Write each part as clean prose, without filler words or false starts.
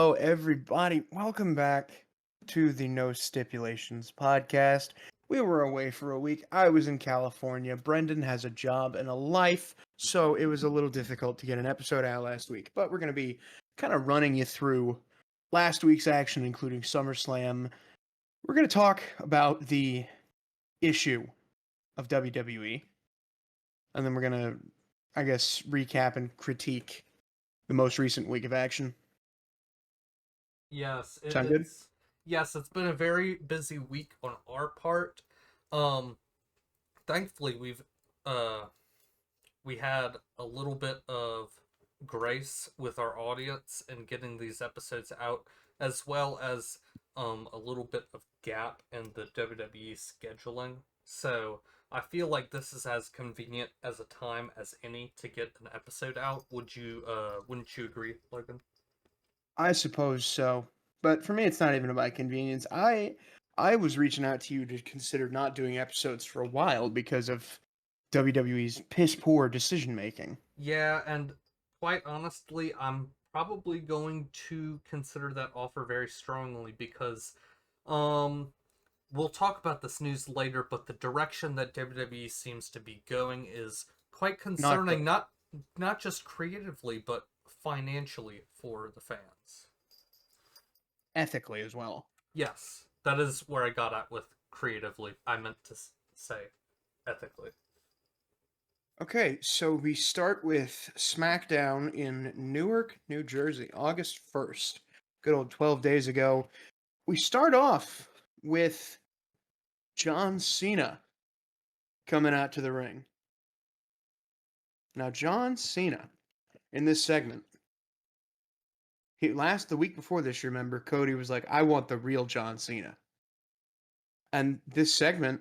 Hello, everybody. Welcome back to the No Stipulations podcast. We were away for a week. I was in California. Brendan has a job and a life, so it was a little difficult to get an episode out last week. But we're going to be kind of running you through last week's action, including SummerSlam. We're going to talk about the issue of WWE, and then we're going to, I guess, recap and critique the most recent week of action. Yes, Sound good? it's been a very busy week on our part. Um, Thankfully uh we had a little bit of grace with our audience in getting these episodes out, as well as a little bit of gap in the WWE scheduling. So I feel like this is as convenient as a time as any to get an episode out. Wouldn't you agree, Logan? I suppose so. But for me, it's not even about convenience. I was reaching out to you to consider not doing episodes for a while because of WWE's piss poor decision making. Yeah, and quite honestly, I'm probably going to consider that offer very strongly because um we'll talk about this news later, but the direction that WWE seems to be going is quite Not concerning, good. not just creatively, but financially for the fans. Ethically as well. Yes, that is where I got at with creatively. I meant to say ethically. Okay, so we start with SmackDown in Newark, New Jersey, August 1st. Good old 12 days ago. We start off with John Cena coming out to the ring. Now, John Cena in this segment, the week before this, you remember, Cody was like, I want the real John Cena. And this segment,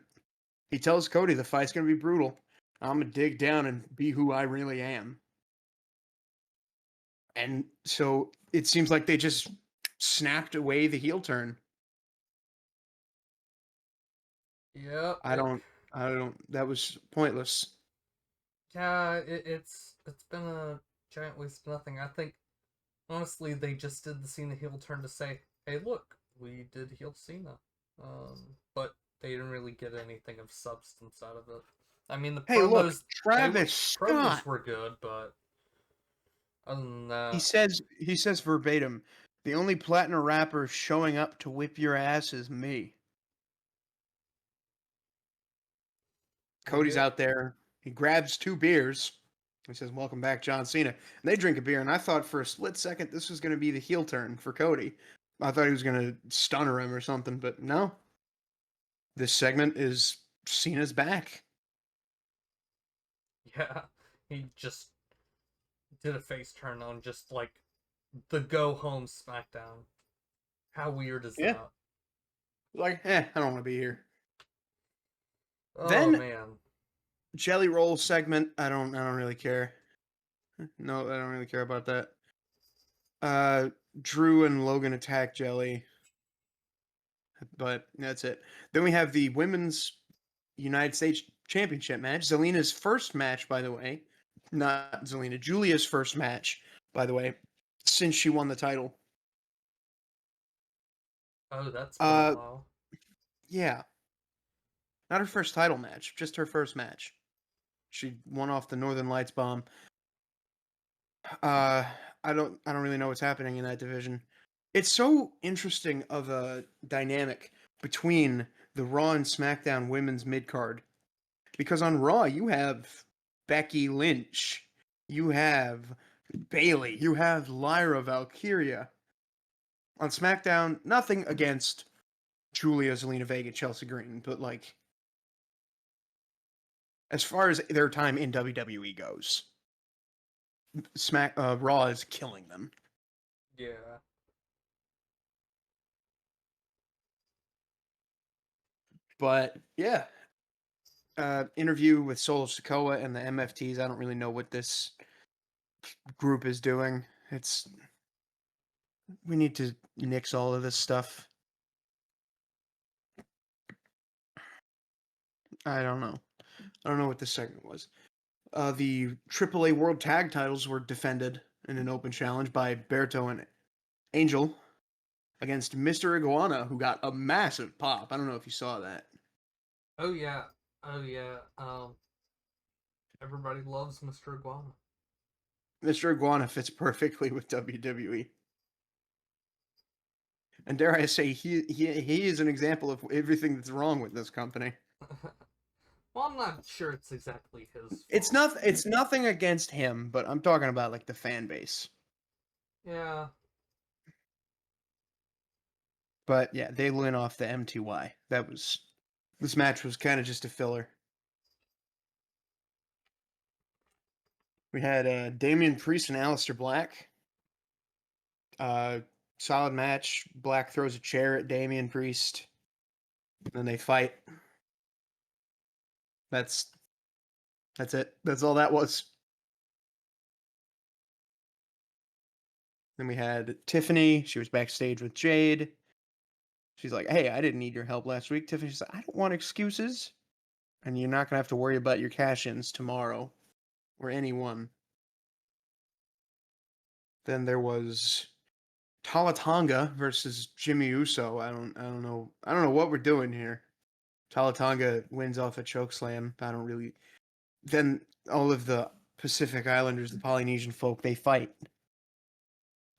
he tells Cody the fight's gonna be brutal. I'm gonna dig down and be who I really am. And so it seems like they just snapped away the heel turn. Yeah, I don't that was pointless. it's been a giant waste of nothing. I think honestly, they just did the Cena heel turn to say, "Hey, look, we did heel Cena," but they didn't really get anything of substance out of it. I mean, the Hey, look, promos Travis promos Scott. were good, but other than He that, says he says verbatim, the only platinum rapper showing up to whip your ass is me. Cody's yeah, out there. He grabs two beers. He says, "Welcome back, John Cena." And they drink a beer, and I thought for a split second this was going to be the heel turn for Cody. I thought he was going to stunner him or something, but no. This segment is Cena's back. yeah, he just did a face turn on just like the go home SmackDown. How weird is Yeah, that? like, I don't want to be here. Oh Then man, Jelly Roll segment. I don't really care. No, I don't really care about that. Uh, Drew and Logan attack Jelly, but that's it. Then we have the women's United States Championship match. Zelina's first match, by the way. Not Zelina, Julia's first match, by the way, since she won the title. oh that's been a Uh, while. yeah, not her first title match, just her first match. She won off the Northern Lights bomb. Uh, I don't really know what's happening in that division. It's so interesting of a dynamic between the Raw and SmackDown women's mid card because on Raw you have Becky Lynch, you have Bailey, you have Lyra Valkyria. On SmackDown, nothing against Julia, Zelina Vega, Chelsea Green, but like as far as their time in WWE goes, Raw is killing them. Yeah. But yeah, interview with Solo Sokoa and the MFTs. I don't really know what this group is doing. It's we need to nix all of this stuff. I don't know. I don't know what this segment was. The AAA World Tag Titles were defended in an open challenge by Berto and Angel against Mr. Iguana, who got a massive pop. I don't know if you saw that. Oh yeah, oh yeah. Everybody loves Mr. Iguana. Mr. Iguana fits perfectly with WWE. And dare I say, he is an example of everything that's wrong with this company. Well, I'm not sure it's exactly his It's fault. not. It's nothing against him, but I'm talking about like the fan base. Yeah, But yeah, they went off the M2Y. This match was kind of just a filler. We had Damian Priest and Aleister Black. Uh, Solid match. Black throws a chair at Damian Priest. Then they fight. That's that's it. That's all that was. Then we had Tiffany. She was backstage with Jade. She's like, "Hey, I didn't need your help last week." Tiffany's like, "I don't want excuses, and you're not gonna have to worry about your cash-ins tomorrow or anyone." Then there was Talatonga versus Jimmy Uso. I don't know what we're doing here. Talatonga wins off a chokeslam. I don't really. Then all of the Pacific Islanders, the Polynesian folk, they fight,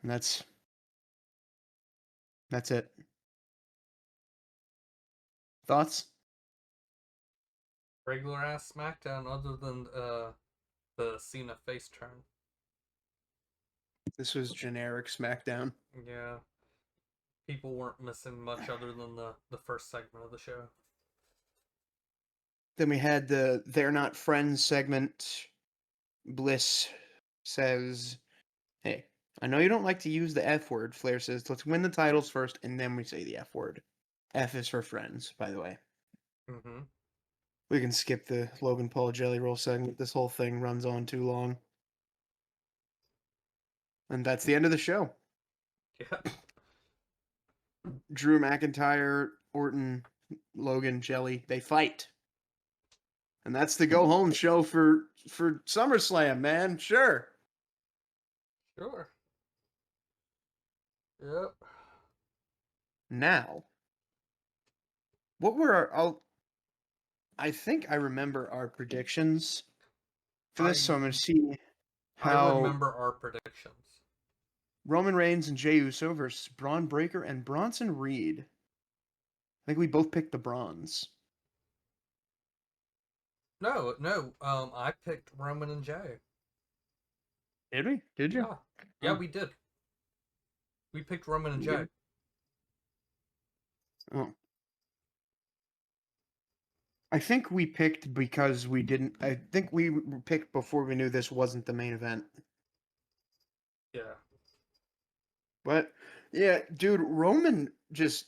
and that's it. Thoughts? regular ass SmackDown other than the Cena face turn. This was generic SmackDown. Yeah, people weren't missing much other than the first segment of the show. Then we had the "They're Not Friends" segment. Bliss says, "Hey, I know you don't like to use the F word." Flair says, "Let's win the titles first, and then we say the F word." F is for friends, by the way. Mm-hmm. We can skip the Logan Paul Jelly Roll segment. This whole thing runs on too long. And that's the end of the show. Yeah, Drew McIntyre, Orton, Logan, Jelly, they fight. And that's the go home show for SummerSlam, man. Sure. sure. Yep. Now, what were I think I remember our predictions for this, so I'm going I to see I how remember our predictions. Roman Reigns and Jey Uso versus Braun Breaker and Bronson Reed. I think we both picked the Bronze. No, no. I picked Roman and Jay. Did we? Did you? Yeah, yeah, Oh, we did. We picked Roman and Jay. you? Oh. I think we picked because we didn't. I think we picked before we knew this wasn't the main event. Yeah, But yeah, dude, Roman just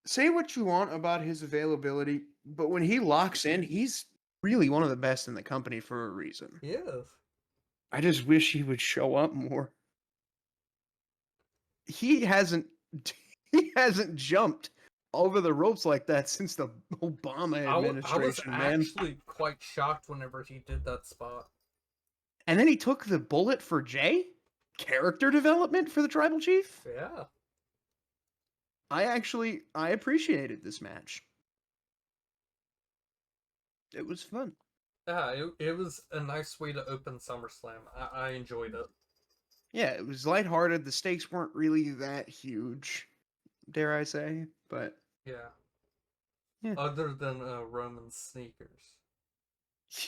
say what you want about his availability, but when he locks in, he's really one of the best in the company for a reason. he is. I just wish he would show up more. He hasn't he hasn't jumped over the ropes like that since the Obama I was administration, man. actually quite shocked whenever he did that spot. And then he took the bullet for Jay? Character development for the tribal chief? Yeah, I appreciated this match. It was fun. yeah. It was a nice way to open SummerSlam. I enjoyed it. Yeah, it was lighthearted. The stakes weren't really that huge, dare I say, but Yeah. yeah. Other than Roman's sneakers.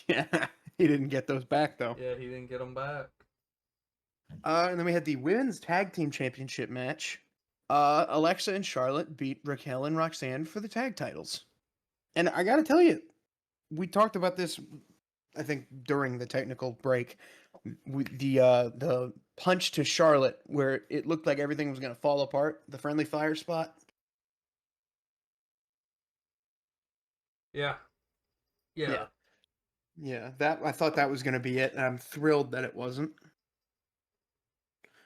Yeah, he didn't get those back though. Yeah, he didn't get them back. And then we had the women's tag team championship match. Alexa and Charlotte beat Raquel and Roxanne for the tag titles. And I gotta tell you, we talked about this, I think, during the technical break. The punch to Charlotte where it looked like everything was gonna fall apart, the friendly fire spot. Yeah, Yeah. yeah. Yeah, that I thought that was gonna be it, and I'm thrilled that it wasn't.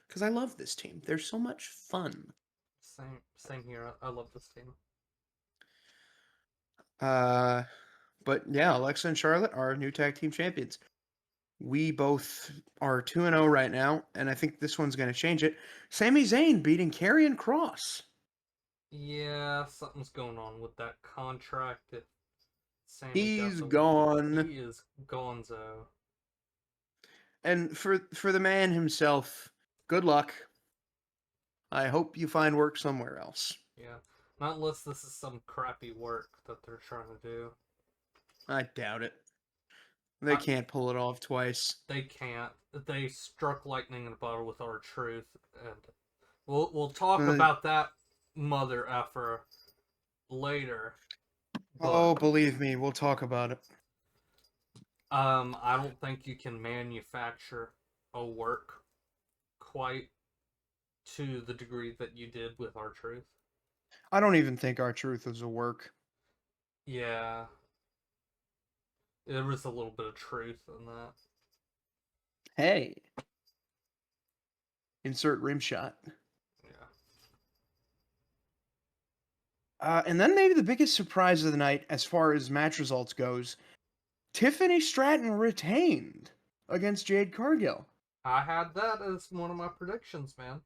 Because I love this team. They're so much fun. Same here. I love this team. Uh, but yeah, Alexa and Charlotte are new tag team champions. We both are 2-0 right now, and I think this one's going to change it. Sami Zayn beating Karrion Kross. Yeah, something's going on with that contract. If Sammy got He's the win, gone. he is gonzo. And for the man himself, good luck. I hope you find work somewhere else. Yeah, not unless this is some crappy work that they're trying to do. I doubt it. They I, can't pull it off twice. they can't. They struck lightning in a bottle with our truth, and we'll talk Uh, about that mother effer later. oh, But believe me, we'll talk about it. I don't think you can manufacture a work quite to the degree that you did with our truth. I don't even think our truth is a work. Yeah, there was a little bit of truth in that. Hey, insert rim shot. Yeah. And then maybe the biggest surprise of the night, as far as match results goes, Tiffany Stratton retained against Jade Cargill. I had that as one of my predictions, man.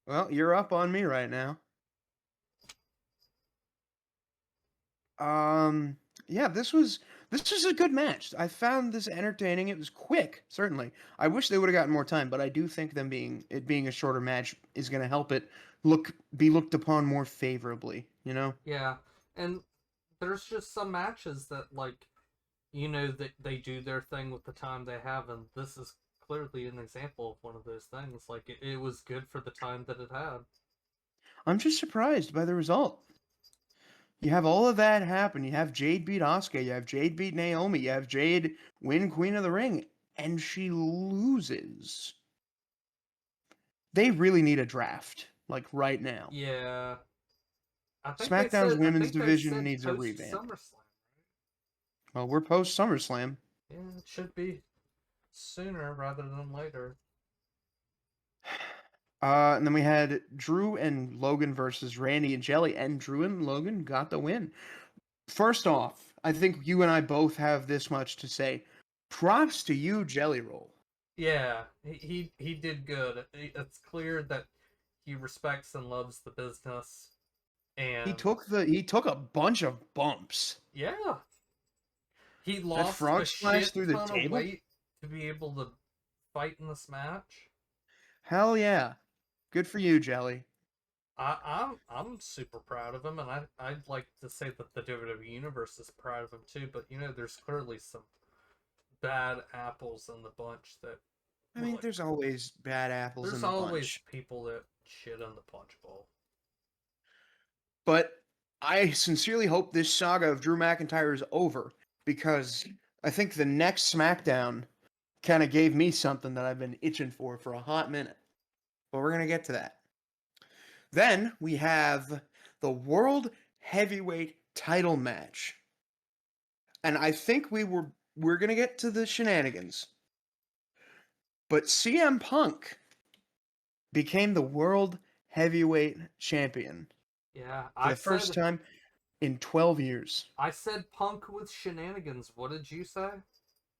Well, you're up on me right now. Um, yeah, this was a good match. I found this entertaining. It was quick, certainly. I wish they would have gotten more time, but I do think it being a shorter match is going to help it be looked upon more favorably. You know. Yeah, and there's just some matches that like that they do their thing with the time they have, and this is clearly an example of one of those things. Like it was good for the time that it had. I'm just surprised by the result. You have all of that happen. You have Jade beat Asuka. You have Jade beat Naomi. You have Jade win Queen of the Ring, and she loses. They really need a draft, like right now. Yeah, SmackDown's I women's think they division said needs a post revamp. SummerSlam. Well, we're post SummerSlam. Yeah, it should be sooner rather than later. And then we had Drew and Logan versus Randy and Jelly, and Drew and Logan got the win. First off, I think you and I both have this much to say. Props to you, Jelly Roll. Yeah, he did good. It's clear that he respects and loves the business, and He took a bunch of bumps. yeah, he That lost a frog splash shit through the ton of table? weight to be able to fight in this match. Hell yeah. Good for you, Jelly. I'm super proud of him, and I'd like to say that the WWE universe is proud of him too. But there's clearly some bad apples in the bunch that I will mean, like. there's always bad apples in There's the always bunch. people that shit on the punch bowl. But I sincerely hope this saga of Drew McIntyre is over because I think the next SmackDown kind of gave me something that I've been itching for a hot minute. But we're going to get to that. Then we have the World Heavyweight title match. And I think we're going to get to the shenanigans. But CM Punk became the World Heavyweight Champion Yeah, for the first time in 12 years. I said Punk with shenanigans. What did you say?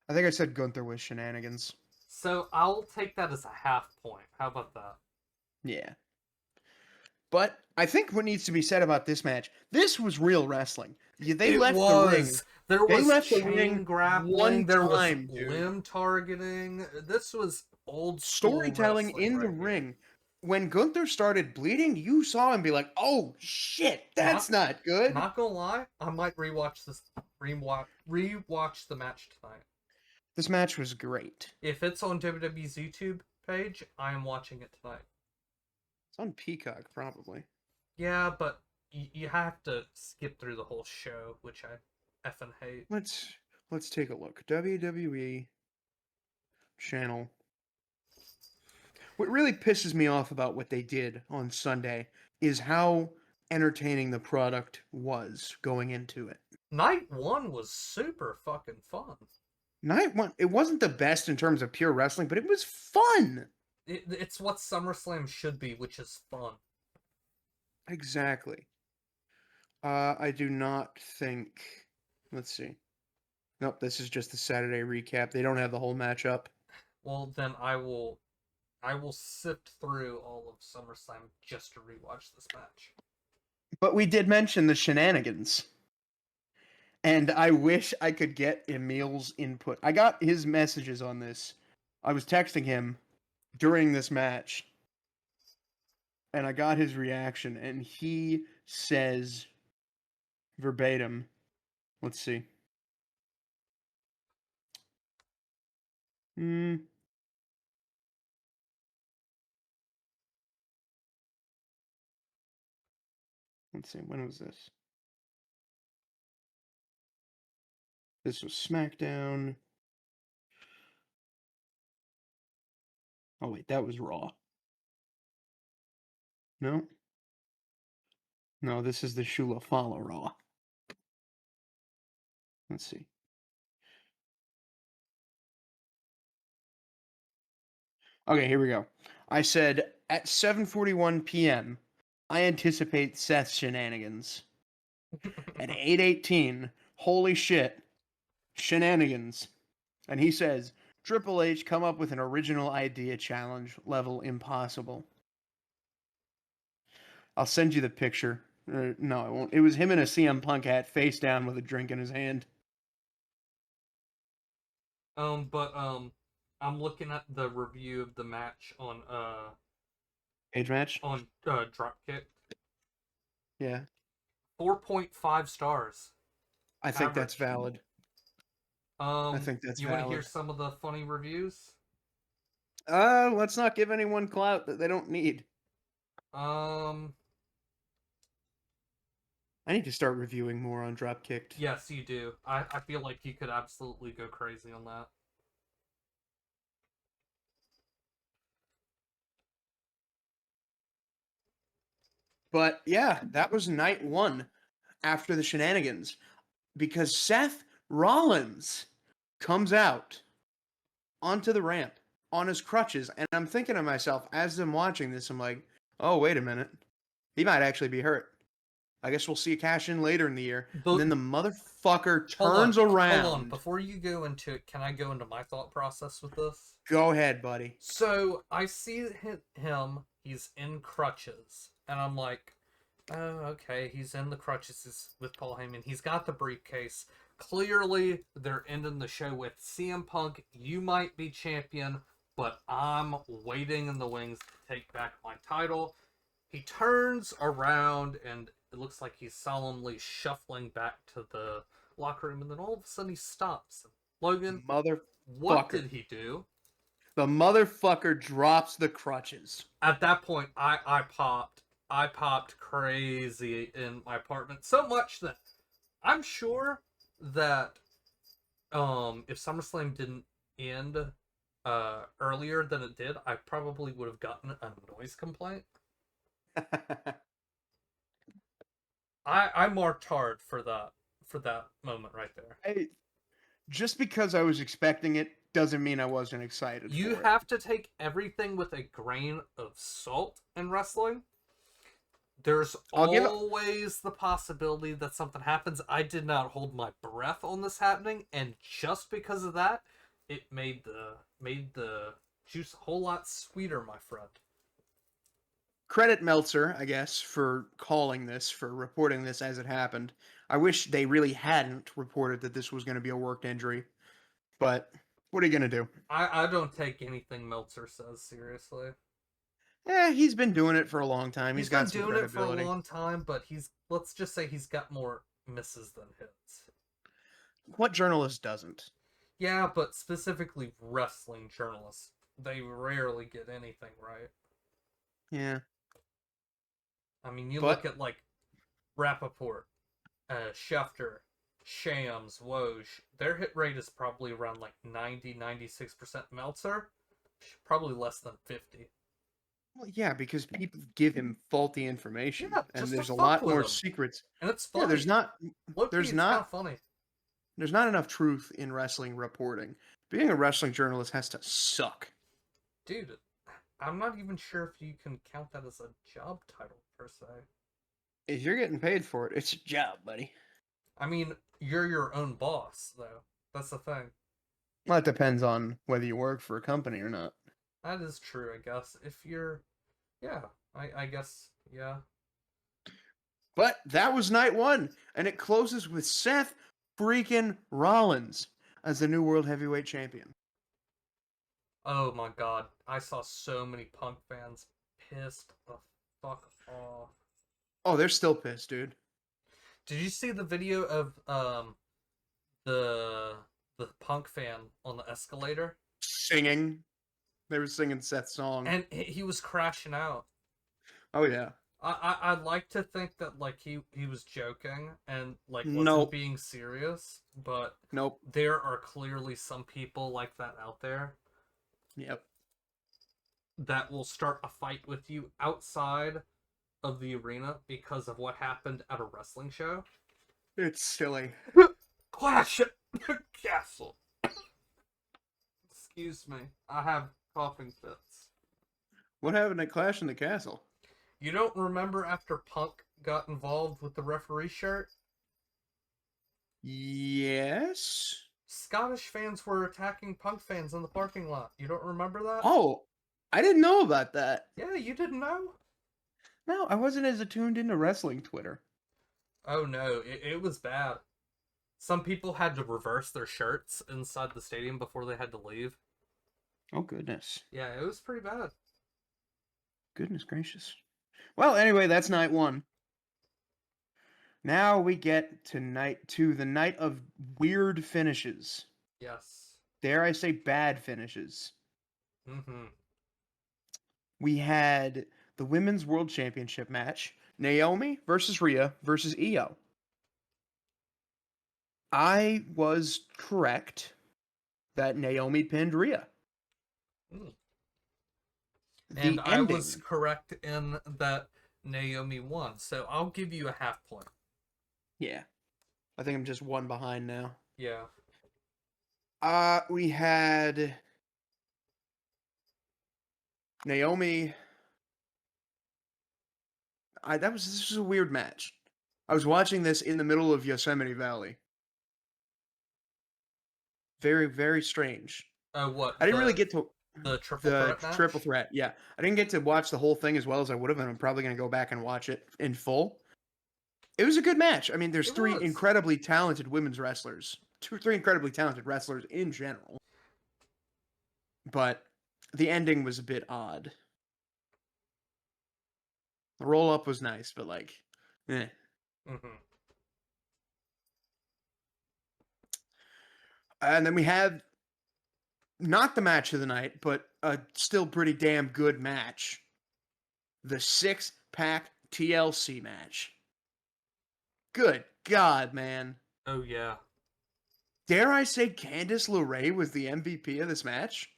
I think I said Gunther with shenanigans. So I'll take that as a half point. How about that? Yeah. But I think what needs to be said about this match, this was real wrestling. They It left the ring. was. There They was left the chain ring grappling. one There was time, dude. limb targeting. This was old school Storytelling wrestling in the right here. ring. When Gunther started bleeding, you saw him be like, "Oh shit, that's Not not good." not gonna lie, I might rewatch the match tonight. This match was great. If it's on WWE's YouTube page, I am watching it tonight. It's on Peacock, probably. Yeah, but you have to skip through the whole show, which I effing hate. Let's take a look. WWE channel. What really pisses me off about what they did on Sunday is how entertaining the product was going into it. Night one was super fucking fun. Night one, it wasn't the best in terms of pure wrestling, but it was fun. It's what SummerSlam should be, which is fun. Exactly. I do not think. Let's see. Nope, this is just the Saturday recap. They don't have the whole matchup. Well, then I will sift through all of SummerSlam just to rewatch this match. But we did mention the shenanigans. And I wish I could get Emil's input. I got his messages on this. I was texting him during this match, and I got his reaction, and he says verbatim, let's see. Hmm. Let's see, when was this? This was SmackDown. Oh, wait, that was Raw. No? No, this is the Shula Fala Raw. Let's see. Okay, here we go. I said at 7:41 p.m., I anticipate Seth's shenanigans. At 8:18, holy shit, shenanigans. And he says, Triple H come up with an original idea challenge level impossible. I'll send you the picture. No, I won't. It was him in a CM Punk hat, face down with a drink in his hand. But I'm looking at the review of the match Cage match? on Dropkick. Yeah. 4.5 stars I think that's average. valid. I think that's You want to hear valid. some of the funny reviews? Let's not give anyone clout that they don't need. Um, I need to start reviewing more on Dropkicked. yes, you do. I feel like you could absolutely go crazy on that. But yeah, that was night one after the shenanigans because Seth Rollins comes out onto the ramp on his crutches. And I'm thinking to myself, as I'm watching this, I'm like, oh, wait a minute. He might actually be hurt. I guess we'll see a cash in later in the year. And then the motherfucker turns Hold on. around. Before you go into it, can I go into my thought process with this? Go ahead, buddy. So I see him. He's in crutches, and I'm like, oh, okay. He's in the crutches. He's with Paul Heyman. He's got the briefcase. Clearly, they're ending the show with CM Punk. You might be champion, but I'm waiting in the wings to take back my title. He turns around, and it looks like he's solemnly shuffling back to the locker room, and then all of a sudden he stops. Logan, what did Motherfucker. he do? The motherfucker drops the crutches. At that point, I popped crazy in my apartment, so much that I'm sure that if SummerSlam didn't end earlier than it did, I probably would have gotten a noise complaint. I marked hard for that moment right there. Just because I was expecting it doesn't mean I wasn't excited You for it. have to take everything with a grain of salt in wrestling. There's always the possibility that something happens. I did not hold my breath on this happening, and just because of that, it made the juice a whole lot sweeter, my friend. Credit Meltzer, I guess, for calling this, for reporting this as it happened. I wish they really hadn't reported that this was going to be a worked injury, but what are you going to do? I don't take anything Meltzer says seriously. He's been doing it for a long time. He's He's been got some doing it for a credibility. long time, but let's just say he's got more misses than hits. What journalist doesn't? Yeah, but specifically wrestling journalists, they rarely get anything right. Yeah. I mean, you look But at like Rappaport, Schefter, Shams, Woj, their hit rate is probably around like 90-96%. Meltzer, probably less than 50. well, yeah, because people give him faulty information, Yeah, and just to there's a fuck lot with more him. secrets. And it's Yeah, funny. Low-key, there's it's kind of not funny. there's not enough truth in wrestling reporting. Being a wrestling journalist has to suck. Dude, I'm not even sure if you can count that as a job title, per se. If you're getting paid for it, it's a job, buddy. I mean, you're your own boss, though. That's the thing. Well, it depends on whether you work for a company or not. That is true, I guess. If you're, yeah, I guess, yeah. But that was night one, and it closes with Seth freaking Rollins as the new World Heavyweight Champion. Oh my god, I saw so many Punk fans pissed the fuck off. Oh, they're still pissed, dude. Did you see the video of the the Punk fan on the escalator? Singing. They were singing Seth's song. And he was crashing out. Oh, yeah. I'd like to think that like he was joking and like wasn't Nope. being serious, but Nope. there are clearly some people like that out there Yep. that will start a fight with you outside of the arena because of what happened at a wrestling show. It's silly. Clash at the castle. Excuse me, I have coughing fits. What happened at Clash in the Castle? You don't remember after Punk got involved with the referee shirt? Yes. Scottish fans were attacking Punk fans in the parking lot. You don't remember that? Oh, I didn't know about that. Yeah, you didn't know? No, I wasn't as attuned into wrestling Twitter. Oh no, it was bad. Some people had to reverse their shirts inside the stadium before they had to leave. Oh, goodness. Yeah, it was pretty bad. Goodness gracious. Well, anyway, that's night one. Now we get to night two, the night of weird finishes. Yes. Dare I say bad finishes. Mm-hmm. We had the Women's World Championship match, Naomi versus Rhea versus Io. I was correct that Naomi pinned Rhea. Mm. And The I ending. was correct in that Naomi won, so I'll give you a half point. Yeah. I think I'm just one behind now. Yeah. We had Naomi. This was a weird match. I was watching this in the middle of Yosemite Valley. Very, very strange. What, I didn't really get to the triple the threat match? triple threat. Yeah, I didn't get to watch the whole thing as well as I would have, and I'm probably going to go back and watch it in full. It was a good match. I mean, there's It three was. incredibly talented women's wrestlers, three incredibly talented wrestlers in general, but the ending was a bit odd. The roll up was nice, but like, eh. Mm-hmm. And then we had not the match of the night, but a still pretty damn good match. The 6-pack TLC match. Good God, man. Oh yeah. Dare I say Candice LeRae was the MVP of this match?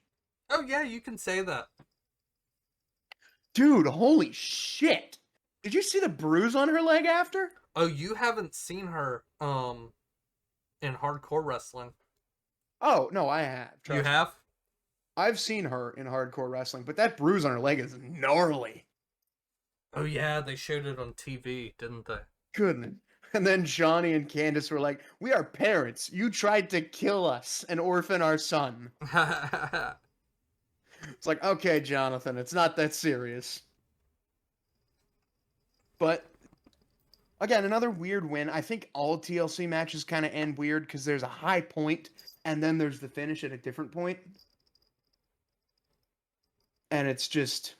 Oh yeah, you can say that. Dude, holy shit. Did you see the bruise on her leg after? Oh, you haven't seen her in hardcore wrestling. Oh, no, I have. You Trust me. have? I've seen her in hardcore wrestling, but that bruise on her leg is gnarly. Oh yeah, they showed it on TV, didn't they? Goodness. And then Johnny and Candice were like, "We are parents. You tried to kill us and orphan our son." It's like, okay, Jonathan, it's not that serious. But again, another weird win. I think all TLC matches kind of end weird because there's a high point and then there's the finish at a different point. And it's just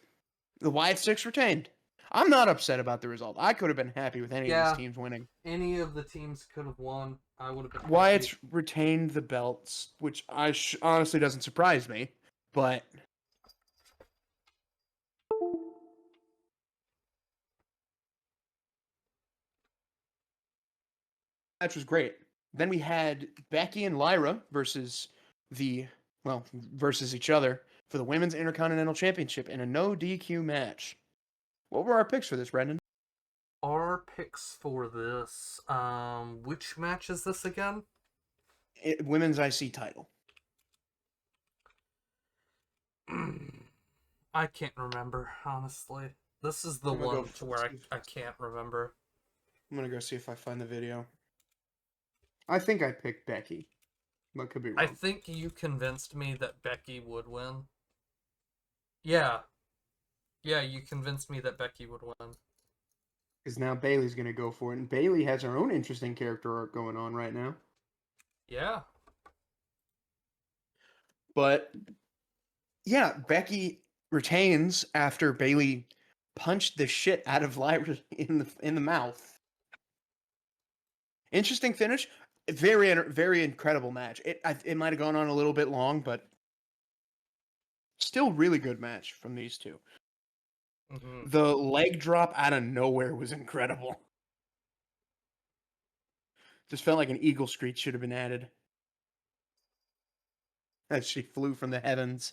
the Wyatt Six retained. I'm not upset about the result. I could have been happy with any of these Yeah. teams winning. Any of the teams could have won. I would have been happy. Wyatt's retained the belts, which honestly doesn't surprise me. But match was great. Then we had Becky and Lyra versus versus each other for the Women's Intercontinental Championship in a no DQ match. What were our picks for this, Brendan? Our picks for this. Which match is this again? Women's IC title. I can't remember, honestly. This is the one to where I can't remember. I'm gonna go see if I find the video. I think I picked Becky. That could be I wrong. think you convinced me that Becky would win. Yeah, yeah, you convinced me that Becky would win. Because now Bailey's going to go for it. And Bailey has her own interesting character arc going on right now. Yeah. But yeah, Becky retains after Bailey punched the shit out of Lyra in the mouth. Interesting finish. Very incredible match. It might have gone on a little bit long, but still really good match from these two. Mm-hmm. The leg drop out of nowhere was incredible. Just felt like an eagle screech should have been added as she flew from the heavens.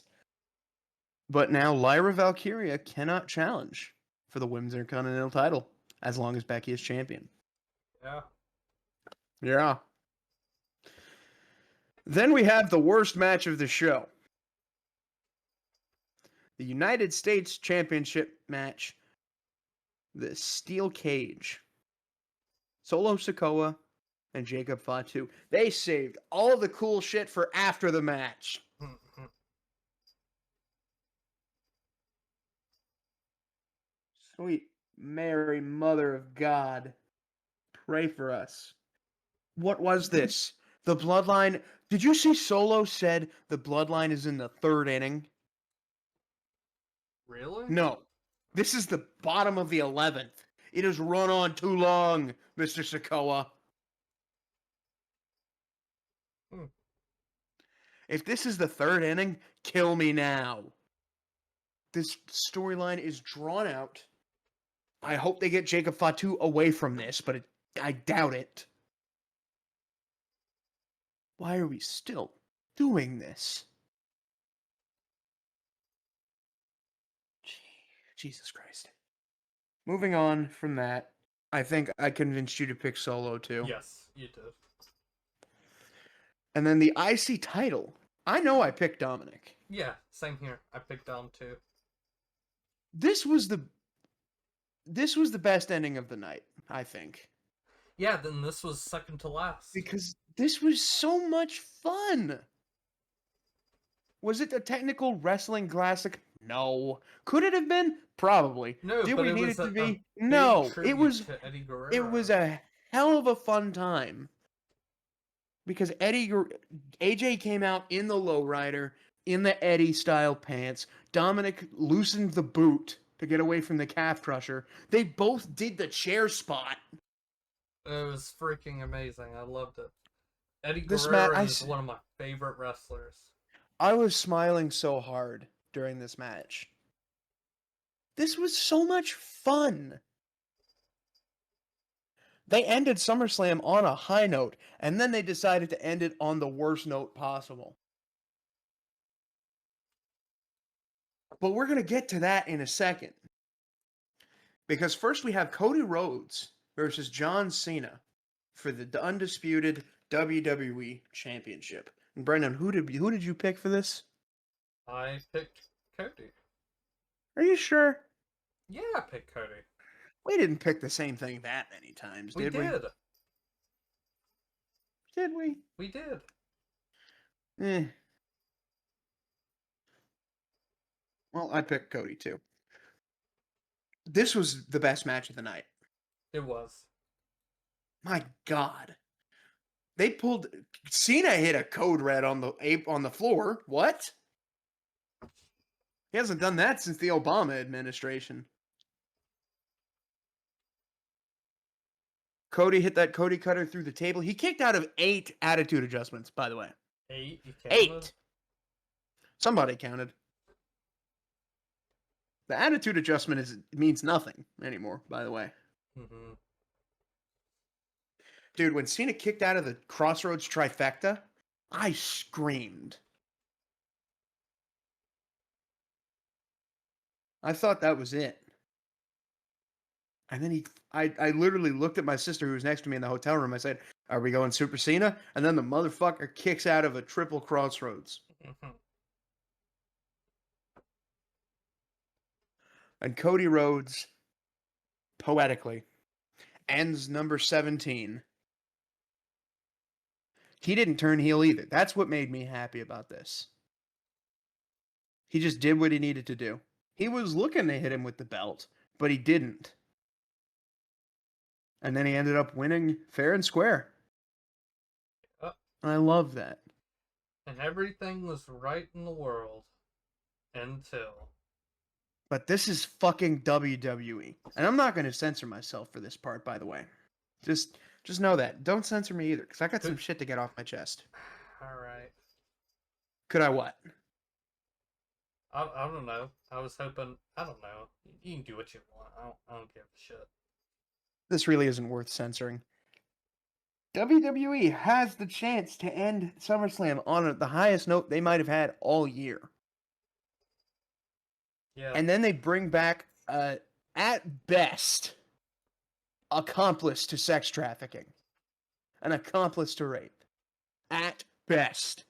But now Lyra Valkyria cannot challenge for the Women's Intercontinental title as long as Becky is champion. Yeah. Yeah. Then we have the worst match of the show. The United States Championship match. The Steel Cage. Solo Sikoa and Jacob Fatu. They saved all the cool shit for after the match. Mm-hmm. Sweet Mary, Mother of God, pray for us. What was this? The Bloodline. Did you see Solo said the Bloodline is in the third inning? Really? No. This is the bottom of the 11th. It has run on too long, Mr. Sikoa. Hmm. If this is the third inning, kill me now. This storyline is drawn out. I hope they get Jacob Fatu away from this, but I doubt it. Why are we still doing this? Jesus Christ. Moving on from that, I think I convinced you to pick Solo too. Yes, you did. And then the IC title. I know I picked Dominic. Yeah, same here. I picked Dom too. This was the best ending of the night, I think. Yeah, then this was second to last. Because this was so much fun. Was it a technical wrestling classic? No. Could it have been? Probably. No, Did but we it need was it to a be? big No. tribute to Eddie It was Guerrero. a hell of a fun time. Because AJ came out in the lowrider, in the Eddie style pants. Dominic loosened the boot to get away from the calf crusher. They both did the chair spot. It was freaking amazing. I loved it. Eddie This match, Guerrero is one of my favorite wrestlers. I was smiling so hard during this match. This was so much fun. They ended SummerSlam on a high note, and then they decided to end it on the worst note possible. But we're going to get to that in a second. Because first we have Cody Rhodes versus John Cena for the undisputed WWE Championship. And Brendan, who did you pick for this? I picked Cody. Are you sure? Yeah, I picked Cody. We didn't pick the same thing that many times, We did we? did. Did we? We did. Eh. Well, I picked Cody too. This was the best match of the night. It was. My God. They pulled Cena hit a code red on the floor. What? He hasn't done that since the Obama administration. Cody hit that Cody cutter through the table. He kicked out of 8 attitude adjustments, by the way. 8, you counted? 8. Somebody counted. The attitude adjustment means nothing anymore, by the way. Mm-hmm. Dude, when Cena kicked out of the Crossroads trifecta, I screamed. I thought that was it. And then I literally looked at my sister who was next to me in the hotel room. I said, "Are we going Super Cena?" And then the motherfucker kicks out of a triple Crossroads. Mm-hmm. And Cody Rhodes, poetically, ends number 17. He didn't turn heel either. That's what made me happy about this. He just did what he needed to do. He was looking to hit him with the belt, but he didn't. And then he ended up winning fair and square. I love that. And everything was right in the world until. But this is fucking WWE. And I'm not going to censor myself for this part, by the way. Just know that. Don't censor me either, because I got some shit to get off my chest. All right. Could I what? I don't know. I was hoping. I don't know. You can do what you want. I don't give a shit. This really isn't worth censoring. WWE has the chance to end SummerSlam on the highest note they might have had all year. Yeah. And then they bring back, at best, accomplice to sex trafficking, an accomplice to rape. At best.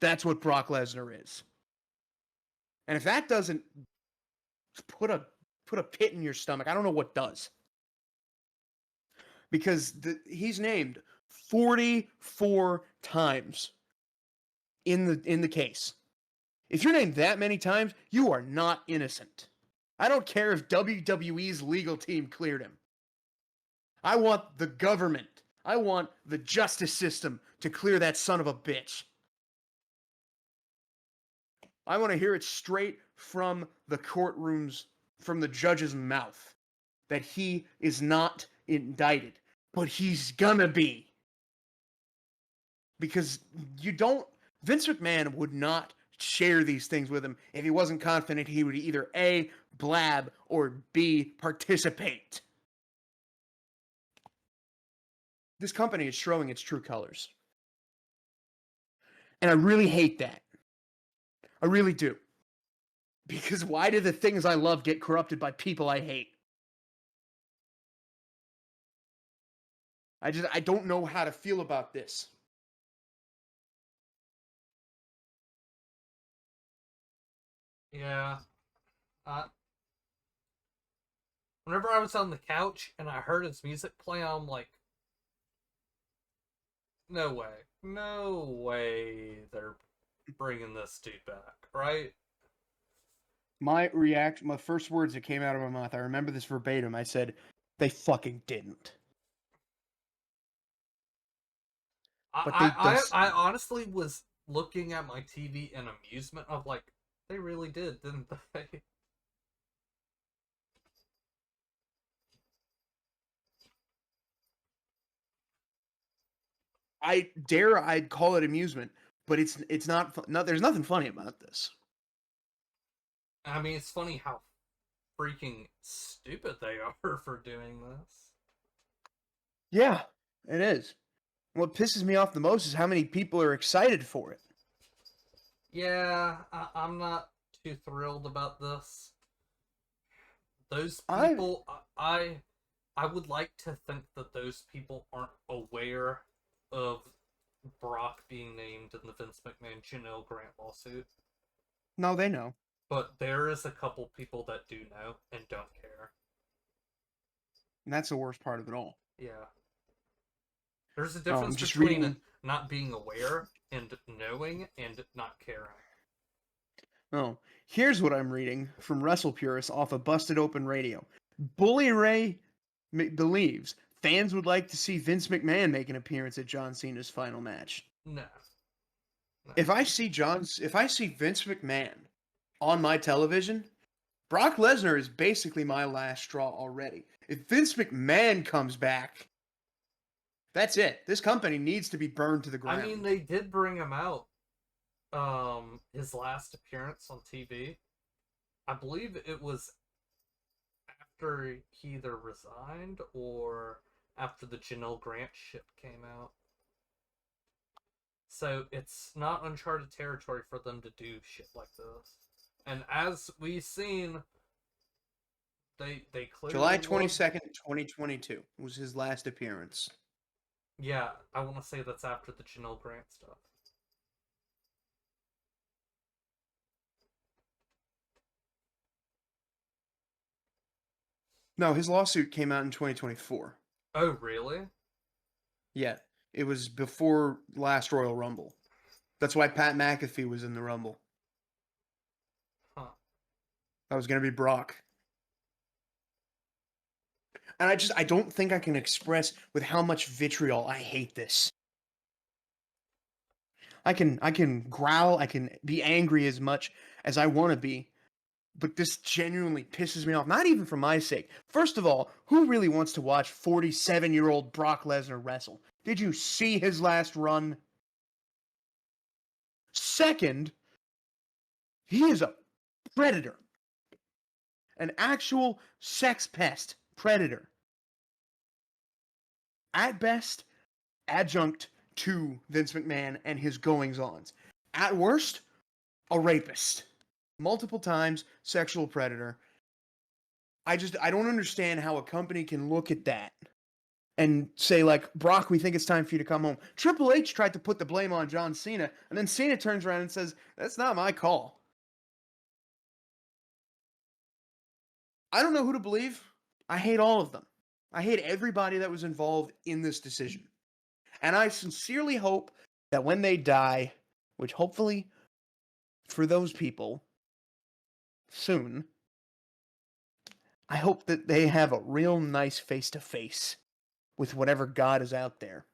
That's what Brock Lesnar is. And if that doesn't put a pit in your stomach, I don't know what does. Because he's named 44 times in the case. If you're named that many times, you are not innocent. I don't care if WWE's legal team cleared him. I want the government, I want the justice system to clear that son of a bitch. I want to hear it straight from the courtrooms, from the judge's mouth, that he is not indicted, but he's gonna be. Because Vince McMahon would not share these things with him if he wasn't confident he would either A, blab, or B, participate. This company is showing its true colors. And I really hate that. I really do. Because why do the things I love get corrupted by people I hate? I don't know how to feel about this. Yeah. Whenever I was on the couch and I heard his music play, I'm like, no way. No way they're bringing this dude back, right? My first words that came out of my mouth, I remember this verbatim. I said, they fucking didn't. But they I honestly was looking at my TV in amusement of like, they really did, didn't they? I'd call it amusement, but it's not. No, there's nothing funny about this. I mean, it's funny how freaking stupid they are for doing this. Yeah, it is. What pisses me off the most is how many people are excited for it. Yeah, I'm not too thrilled about this. Those I people, I would like to think that those people aren't aware of Brock being named in the Vince McMahon Janelle Grant lawsuit. No, they know. But there is a couple people that do know and don't care. And that's the worst part of it all. Yeah. There's a Oh, I'm difference just between reading. not being aware and knowing and not caring. Oh, here's what I'm reading from Wrestle Purist off of Busted Open Radio. Bully Ray believes fans would like to see Vince McMahon make an appearance at John Cena's final match. No. No. If I see Vince McMahon on my television, Brock Lesnar is basically my last straw already. If Vince McMahon comes back, that's it. This company needs to be burned to the I mean, ground. they did bring him out. His last appearance on TV. I believe it was after he either resigned or after the Janelle Grant ship came out. So it's not uncharted territory for them to do shit like this. And as we've seen, they July clearly love. 22nd, 2022 was his last appearance. Yeah, I want to say that's after the Janelle Grant stuff. No, his lawsuit came out in 2024. Oh, really? Yeah. It was before last Royal Rumble. That's why Pat McAfee was in the Rumble. Huh. That was going to be Brock. And I don't think I can express with how much vitriol I hate this. I can growl, I can be angry as much as I want to be, but this genuinely pisses me off. Not even for my sake. First of all, who really wants to watch 47-year-old Brock Lesnar wrestle? Did you see his last run? Second, he is a predator. An actual sex pest predator. At best, adjunct to Vince McMahon and his goings-ons. At worst, a rapist. Multiple times, sexual predator. I don't understand how a company can look at that and say, like, Brock, we think it's time for you to come home. Triple H tried to put the blame on John Cena, and then Cena turns around and says, that's not my call. I don't know who to believe. I hate all of them. I hate everybody that was involved in this decision. And I sincerely hope that when they die, which hopefully for those people soon, I hope that they have a real nice face to face with whatever God is out there.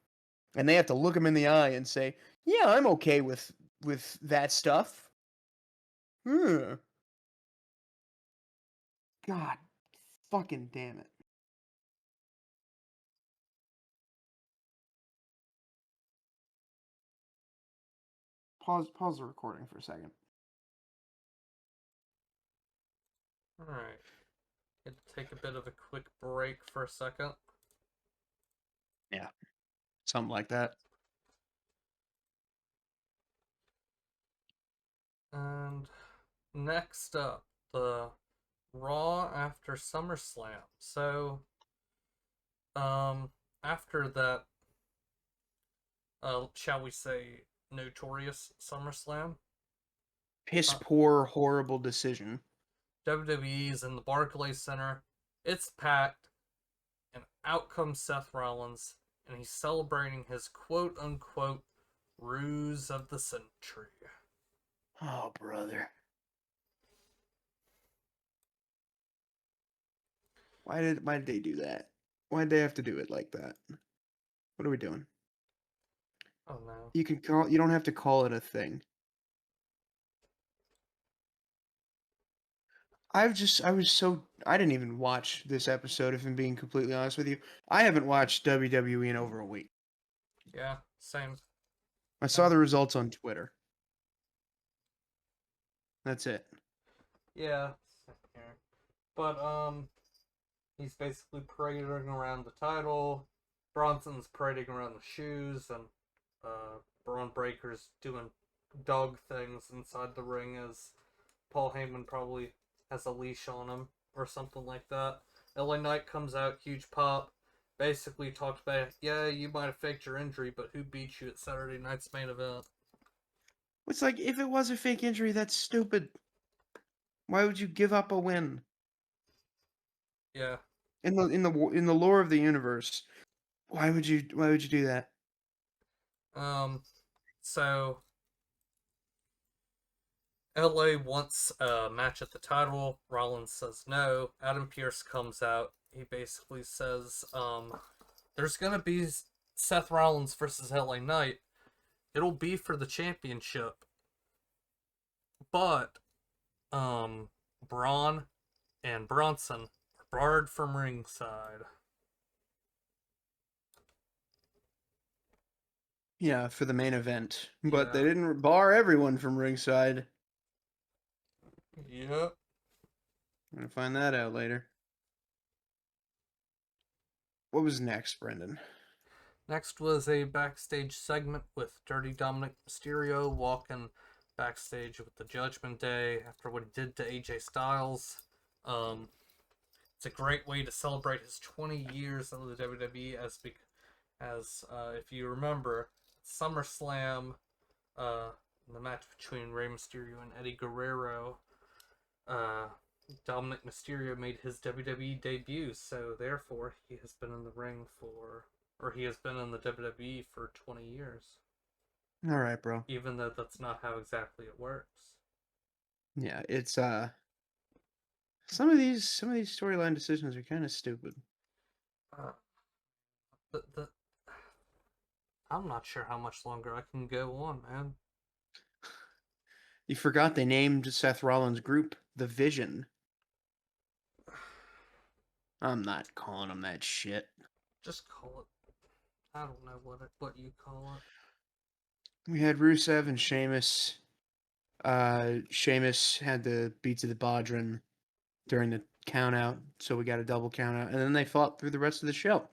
And they have to look him in the eye and say, "Yeah, I'm okay with that stuff." Hmm. God fucking damn it. Pause the recording for a second. Alright. Had to take a bit of a quick break for a second. Yeah. Something like that. And next up, the Raw after SummerSlam. So, after that, shall we say, notorious SummerSlam, Piss uh, poor, horrible decision. WWE's in the Barclays Center. It's packed, and out comes Seth Rollins, and he's celebrating his quote unquote ruse of the century. Oh, brother. Why did they do that? Why did they have to do it like that? What are we doing? Oh no. You don't have to call it a thing. I didn't even watch this episode if I'm being completely honest with you. I haven't watched WWE in over a week. Yeah, same. I saw Uh, the results on Twitter. That's it. yeah, same here. But, he's basically parading around the title. Bronson's parading around the shoes, and Braun Breaker's doing dog things inside the ring as Paul Heyman probably has a leash on him or something like that. LA Knight comes out, huge pop. Basically talked about, yeah, you might have faked your injury, but who beat you at Saturday night's main event? It's like if it was a fake injury, that's stupid. Why would you give up a win? Yeah. In the lore of the universe, why would you do that? Um. So LA wants a match at the title. Rollins says no. Adam Pearce comes out. He basically says, there's gonna be Seth Rollins versus LA Knight. It'll be for the championship, but Braun and Bronson are barred from ringside. Yeah, for the main event, but they Yeah. didn't bar everyone from ringside. Yep. I'm gonna find that out later. What was next, Brendan? Next was a backstage segment with Dirty Dominic Mysterio walking backstage with the Judgment Day after what he did to AJ Styles. Um, it's a great way to celebrate his 20 years of the WWE, as if you remember, SummerSlam, uh, the match between Rey Mysterio and Eddie Guerrero, uh, Dominic Mysterio made his WWE debut, so therefore he has been in the ring for or he has been in the WWE for 20 years, All right, bro. even though that's not how exactly it works. Yeah, it's some of these storyline decisions are kind of stupid. Uh, the I'm not sure how much longer I can go on, man. You forgot they named Seth Rollins' group the Vision. I'm not calling them that shit. Just call it. I don't know what you call it. We had Rusev and Sheamus. Sheamus had the beat to the Bodhrán during the count out, so we got a double count out, and then they fought through the rest of the show.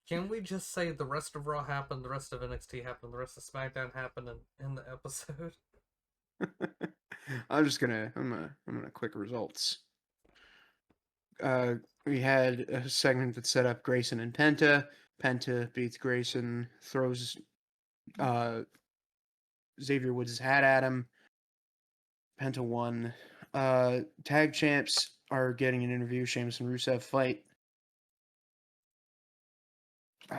Can we just say the rest of Raw happened, the rest of NXT happened, the rest of SmackDown happened in the episode? I'm gonna quick results. Uh, we had a segment that set up Grayson and Penta. Penta beats Grayson, throws uh, Xavier Woods' hat at him. Penta won. Tag champs are getting an interview. Sheamus and Rusev fight. Uh,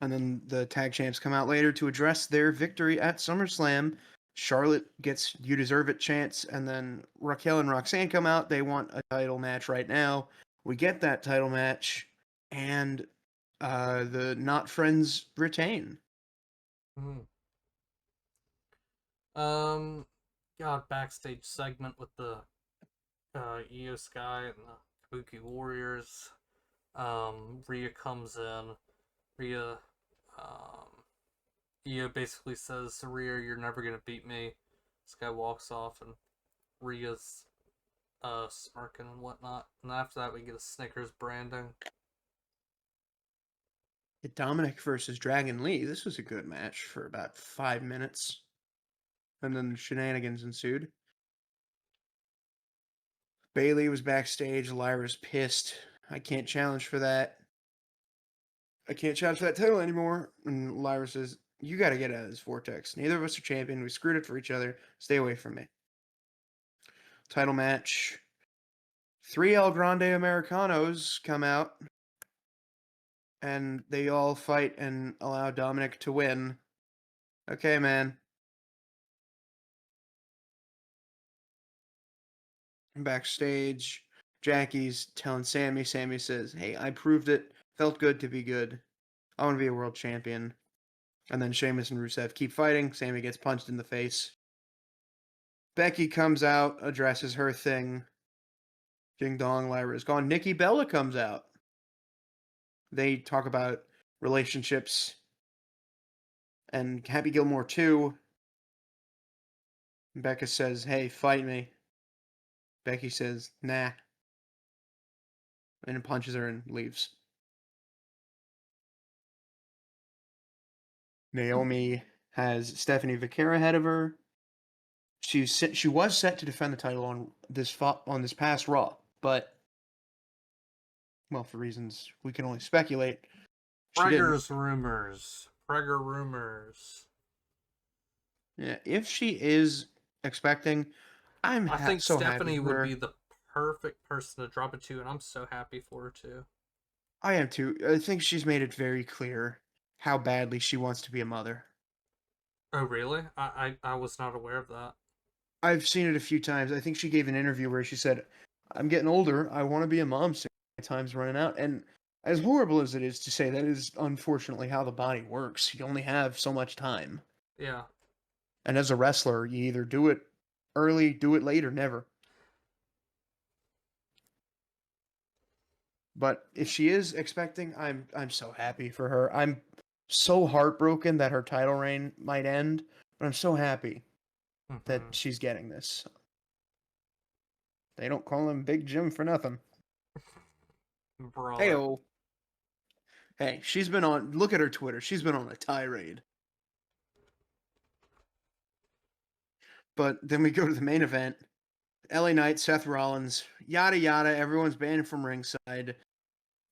and then the tag champs come out later to address their victory at SummerSlam. Charlotte gets "You Deserve It" chants, and then Raquel and Roxanne come out. They want a title match right now. We get that title match, and the Not Friends retain. Hmm. Um, got backstage segment with the Io Sky and the Kabuki Warriors. Rhea comes in. Rhea, Io basically says to Rhea, "You're never gonna beat me." This guy walks off, and Rhea's smirking and whatnot. And after that, we get a Snickers branding. Dominic versus Dragon Lee. This was a good match for about 5 minutes, and then shenanigans ensued. Bailey was backstage. Lyra's pissed. I can't challenge for that. I can't challenge for that title anymore. And Lyra says, "You got to get out of this vortex. Neither of us are champion. We screwed it for each other. Stay away from me." Title match. 3 El Grande Americanos come out, and they all fight and allow Dominic to win. Okay, man. Backstage, Jackie's telling Sammy. Sammy says, "Hey, I proved it. Felt good to be good. I want to be a world champion." And then Sheamus and Rusev keep fighting. Sammy gets punched in the face. Becky comes out, addresses her thing. Ding dong, Lyra is gone. Nikki Bella comes out. They talk about relationships and Happy Gilmore too. Becca says, "Hey, fight me." Becky says, "Nah," and punches her and leaves. Naomi has Stephanie Vaquera ahead of her. She was set to defend the title on this past Raw, but well, for reasons we can only speculate, she didn't. Preggers rumors. Pregger rumors. Yeah, if she is expecting, I think so happy Stephanie for would be her. the perfect person to drop it to, and I'm so happy for her too. I am too. I think she's made it very clear how badly she wants to be a mother. Oh, really? I was not aware of that. I've seen it a few times. I think she gave an interview where she said, "I'm getting older. I want to be a mom soon. My time's running out." And as horrible as it is to say, that is unfortunately how the body works. You only have so much time. Yeah. And as a wrestler, you either do it early, do it late, or never. But if she is expecting, I'm so happy for her. I'm so heartbroken that her title reign might end, but I'm so happy that Mm-hmm. she's getting this. They don't call him Big Jim for nothing. Brother. Heyo. Hey, she's been on. Look at her Twitter. She's been on a tirade. But then we go to the main event. LA Knight, Seth Rollins, yada yada. Everyone's banned from ringside.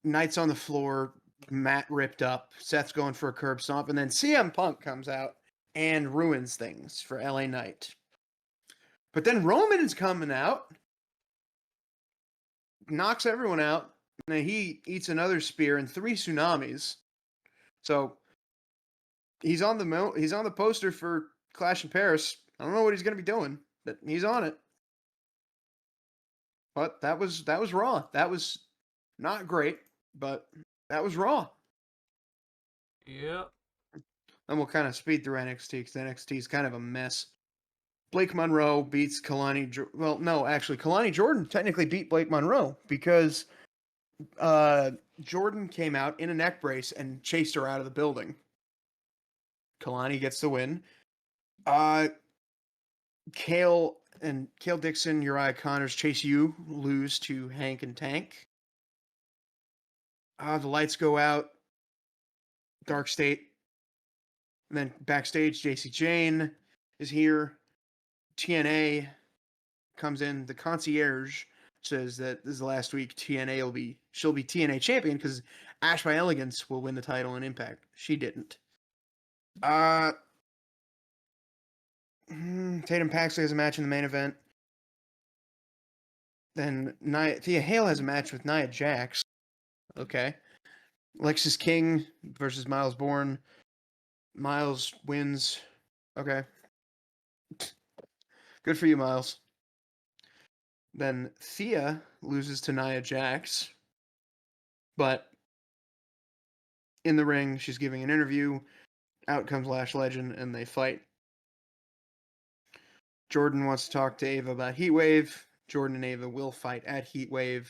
Knight's on the floor, mat ripped up. Seth's going for a curb stomp, and then CM Punk comes out and ruins things for LA Knight. But then Roman is coming out, knocks everyone out, and then he eats another spear and three tsunamis. So he's on the poster for Clash in Paris. I don't know what he's gonna be doing, but he's on it. But that was Raw. That was not great, but that was Raw. Yeah. And we'll kind of speed through NXT because NXT is kind of a mess. Blake Monroe beats Kalani. Well, no, actually, Kalani Jordan technically beat Blake Monroe because uh, Jordan came out in a neck brace and chased her out of the building. Kalani gets the win. Uh, Kale Dixon, Uriah Connors, Chase U lose to Hank and Tank. The lights go out. Dark State. And then backstage, JC Jane is here. TNA comes in. The concierge says that this is the last week. She'll be TNA champion because Ash by Elegance will win the title in Impact. She didn't. Uh, Tatum Paxley has a match in the main event. Then Thea Hale has a match with Nia Jax. Okay. Lexis King versus Miles Bourne. Miles wins. Okay. Good for you, Miles. Then Thea loses to Nia Jax. But in the ring, she's giving an interview. Out comes Lash Legend, and they fight. Jordan wants to talk to Ava about Heatwave. Jordan and Ava will fight at Heatwave.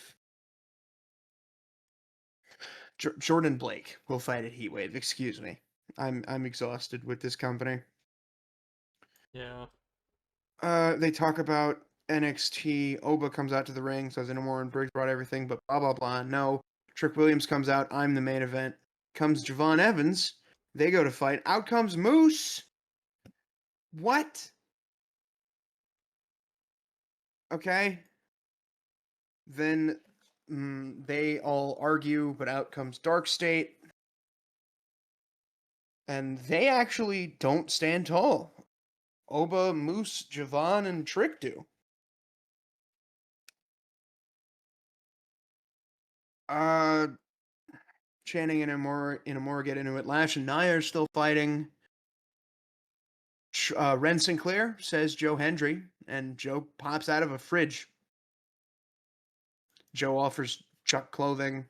Jordan Blake will fight at Heatwave. Excuse me. I'm exhausted with this company. Yeah. They talk about NXT. Oba comes out to the ring, says Inamore and Briggs brought everything, but blah blah blah. No. Trick Williams comes out. I'm the main event. Comes Javon Evans. They go to fight. Out comes Moose. What? Okay. Then they all argue, but out comes Dark State. And they actually don't stand tall. Oba, Moose, Javon, and Trick do. Uh, Channing and Amora get into it. Lash and Nia are still fighting. Ren Sinclair says Joe Hendry, and Joe pops out of a fridge. Joe offers Chuck clothing,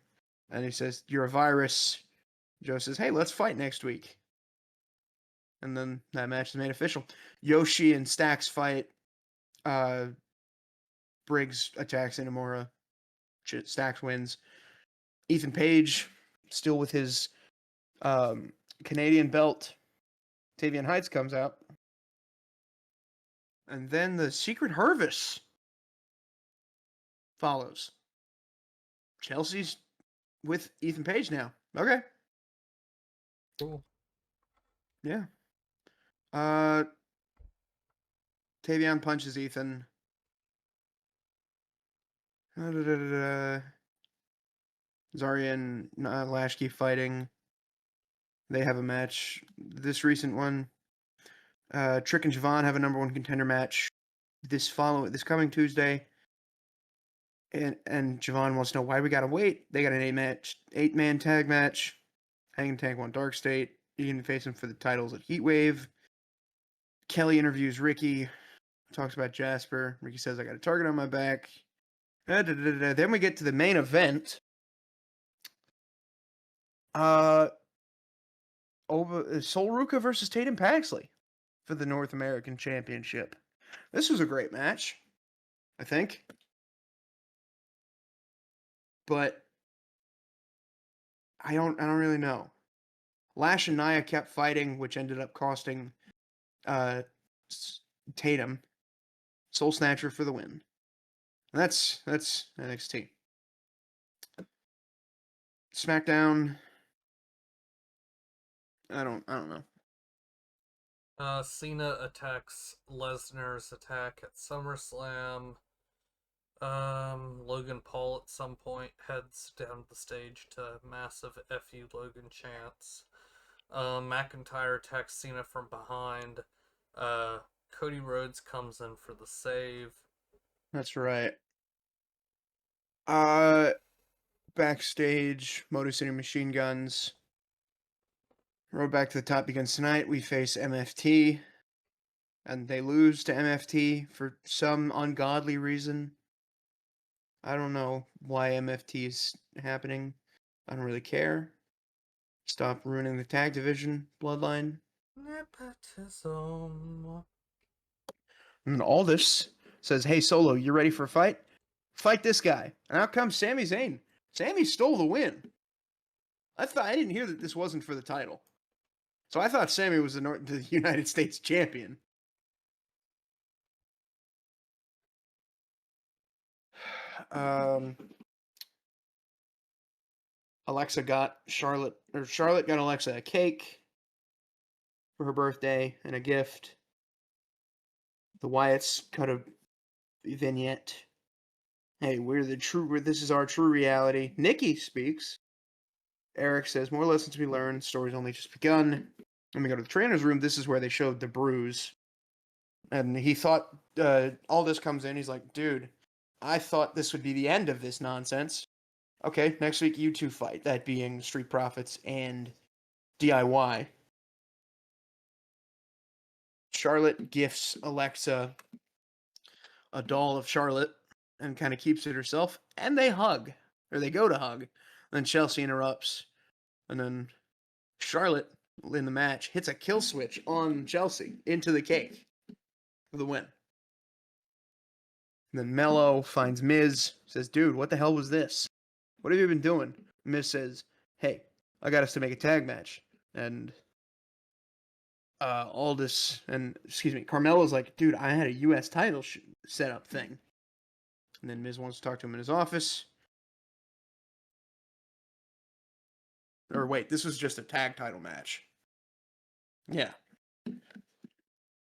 and he says, "You're a virus." Joe says, "Hey, let's fight next week." And then that match is made official. Yoshi and Stax fight. Uh, Briggs attacks Inamura. Stax wins. Ethan Page, still with his Canadian belt. Tavian Heights comes out. And then the Secret Harvest follows. Chelsea's with Ethan Page now. Okay. Cool. Yeah. Tavion punches Ethan. Zarya and Lashke fighting. They have a match. This recent one. Trick and Javon have a number one contender match this coming Tuesday. And Javon wants to know why we gotta wait. They got an 8-man tag match. Hanging Tank won Dark State. You can face him for the titles at Heatwave. Kelly interviews Ricky, talks about Jasper. Ricky says, "I got a target on my back." Then we get to the main event. Sol Ruka versus Tatum Paxley for the North American Championship. This was a great match, I think. But I don't really know. Lash and Nia kept fighting, which ended up costing uh, Tatum Soul Snatcher for the win. And that's NXT. SmackDown. I don't know. Cena attacks Lesnar's attack at SummerSlam. Logan Paul at some point heads down the stage to massive "F you Logan" chants. McIntyre attacks Cena from behind. Cody Rhodes comes in for the save. That's right. Backstage, Motor City Machine Guns. Road back to the top begins tonight. We face MFT, and they lose to MFT for some ungodly reason. I don't know why MFT is happening. I don't really care. Stop ruining the tag division bloodline. Nepotism. And Aldis says, "Hey Solo, you ready for a fight? Fight this guy." And out comes Sami Zayn. Sami stole the win. I didn't hear that this wasn't for the title, so I thought Sami was the United States champion. Alexa got Charlotte got Alexa a cake for her birthday and a gift. The Wyatts cut a vignette. Hey, this is our true reality. Nikki speaks. Eric says, more lessons to be learned. Story's only just begun. When we go to the trainer's room, this is where they showed the bruise. And he thought, Aldis comes in. He's like, dude, I thought this would be the end of this nonsense. Okay, next week you two fight. That being Street Profits and DIY. Charlotte gifts Alexa a doll of Charlotte and kind of keeps it herself. And they hug. Or they go to hug. Then Chelsea interrupts. And then Charlotte, in the match, hits a kill switch on Chelsea into the cake for the win. And then Mello finds Miz, says, dude, what the hell was this? What have you been doing? Miz says, hey, I got us to make a tag match. And Carmelo's like, dude, I had a U.S. title setup thing. And then Miz wants to talk to him in his office. Or wait, this was just a tag title match. Yeah.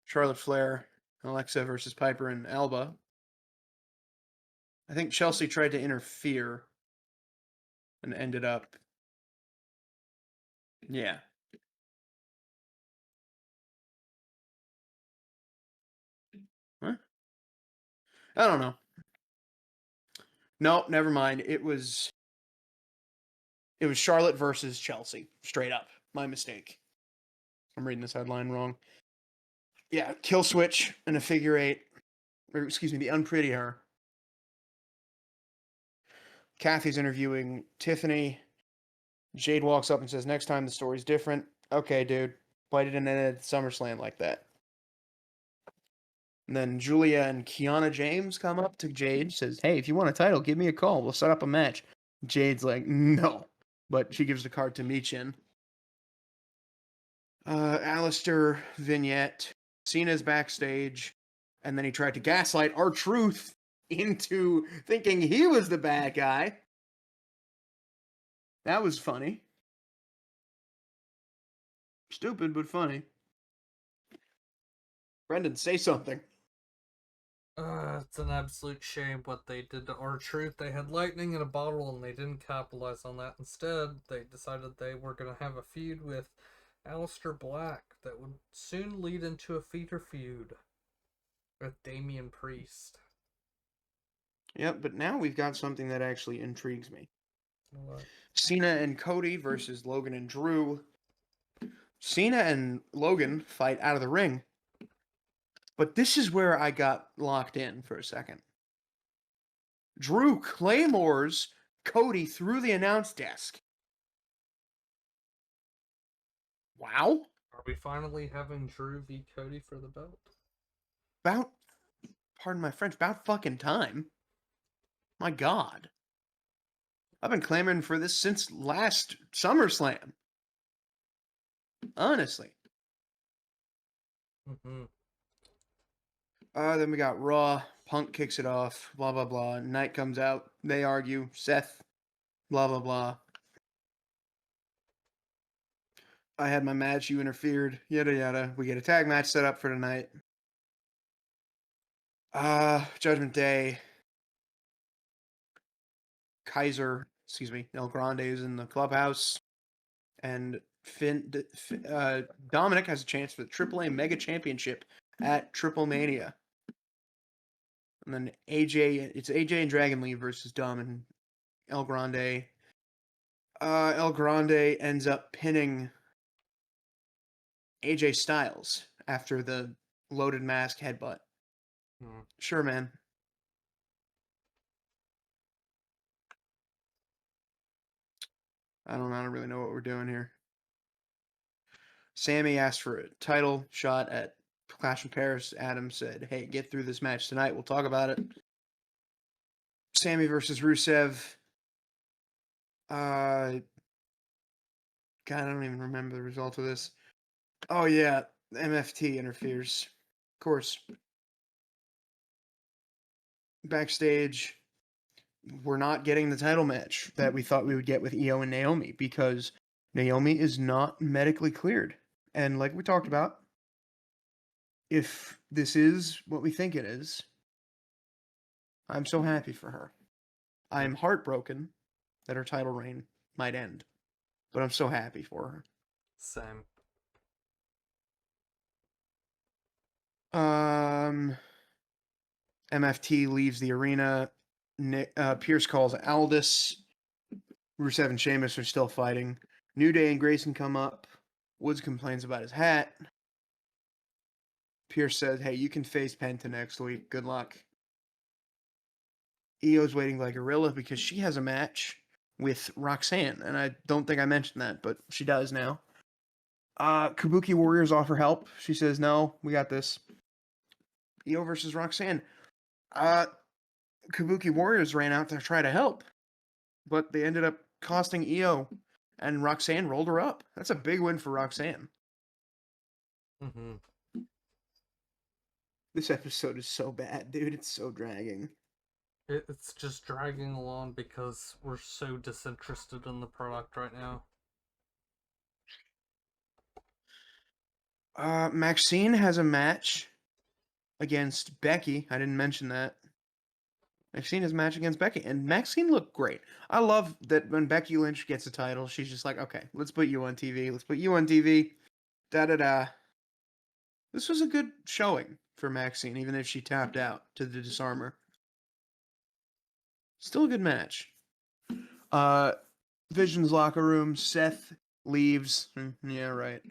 Charlotte Flair, Alexa versus Piper and Alba. I think Chelsea tried to interfere and ended up. Yeah. Huh? I don't know. No, never mind. It was Charlotte versus Chelsea. Straight up. My mistake. I'm reading this headline wrong. Yeah, kill switch and a figure eight. Or excuse me, the unpretty her. Kathy's interviewing Tiffany. Jade walks up and says, next time the story's different. Okay, dude. Why didn't it end at SummerSlam like that? And then Julia and Kiana James come up to Jade, says, hey, if you want a title, give me a call. We'll set up a match. Jade's like, no. But she gives the card to Michin. Alistair vignette. Cena's backstage. And then he tried to gaslight R-Truth into thinking he was the bad guy. That was funny. Stupid, but funny. Brendan, say something. It's an absolute shame what they did to R-Truth. They had lightning in a bottle and they didn't capitalize on that. Instead, they decided they were going to have a feud with Aleister Black that would soon lead into a feud with Damian Priest. Yep, but now we've got something that actually intrigues me. What? Cena and Cody versus Logan and Drew. Cena and Logan fight out of the ring. But this is where I got locked in for a second. Drew claymores Cody through the announce desk. Wow. Are we finally having Drew v. Cody for the belt? About, pardon my French, about fucking time. My God. I've been clamoring for this since last SummerSlam. Honestly. Mm-hmm. Then we got Raw. Punk kicks it off. Blah, blah, blah. Knight comes out. They argue. Seth. Blah, blah, blah. I had my match. You interfered. Yada, yada. We get a tag match set up for tonight. Judgment Day. El Grande is in the clubhouse. And Dominic has a chance for the AAA Mega Championship at Triple Mania. And then it's AJ and Dragon Lee versus Dom and El Grande. El Grande ends up pinning AJ Styles after the loaded mask headbutt. Hmm. Sure, man. I don't really know what we're doing here. Sammy asked for a title shot at Clash in Paris. Adam said, "Hey, get through this match tonight. We'll talk about it." Sammy versus Rusev. God, I don't even remember the result of this. Oh yeah, MFT interferes. Of course. Backstage, we're not getting the title match that we thought we would get with Io and Naomi because Naomi is not medically cleared. And like we talked about, if this is what we think it is, I'm so happy for her. I'm heartbroken that her title reign might end, but I'm so happy for Same. her. MFT leaves the arena. Pierce calls Aldis. Rusev and Sheamus are still fighting. New Day and Grayson come up. Woods complains about his hat. Pierce says, "Hey, you can face Penta next week. Good luck." Io's waiting like a gorilla because she has a match with Roxanne, and I don't think I mentioned that, but she does now. Kabuki Warriors offer help. She says, "No, we got this." Io versus Roxanne. Uh, Kabuki Warriors ran out to try to help, but they ended up costing Io, and Roxanne rolled her up. That's a big win for Roxanne. Hmm. This episode is so bad, dude. It's so dragging. It's just dragging along because we're so disinterested in the product right now. Maxine has a match against Becky. I didn't mention that. Maxine has a match against Becky, and Maxine looked great. I love that when Becky Lynch gets a title, she's just like, okay, let's put you on TV. Let's put you on TV. Da da da. This was a good showing for Maxine, even if she tapped out to the Disarmer. Still a good match. Uh, Vision's locker room. Seth leaves. Yeah, right.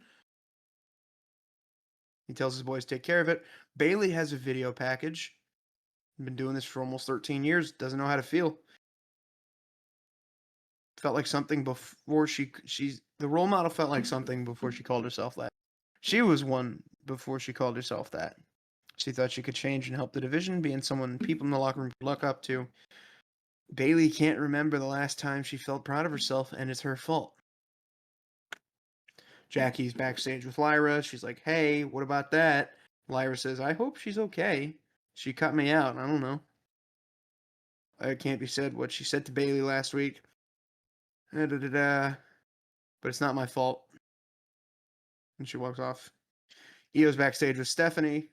He tells his boys to take care of it. Bailey has a video package. Been doing this for almost 13 years. Doesn't know how to feel. Felt like something before she's the role model felt like something before she called herself that. She was one before she called herself that. She thought she could change and help the division, being someone people in the locker room look up to. Bailey can't remember the last time she felt proud of herself, and it's her fault. Jackie's backstage with Lyra. She's like, "Hey, what about that?" Lyra says, "I hope she's okay. She cut me out. I don't know. It can't be said what she said to Bailey last week. Da-da-da-da. But it's not my fault." And she walks off. Io's backstage with Stephanie.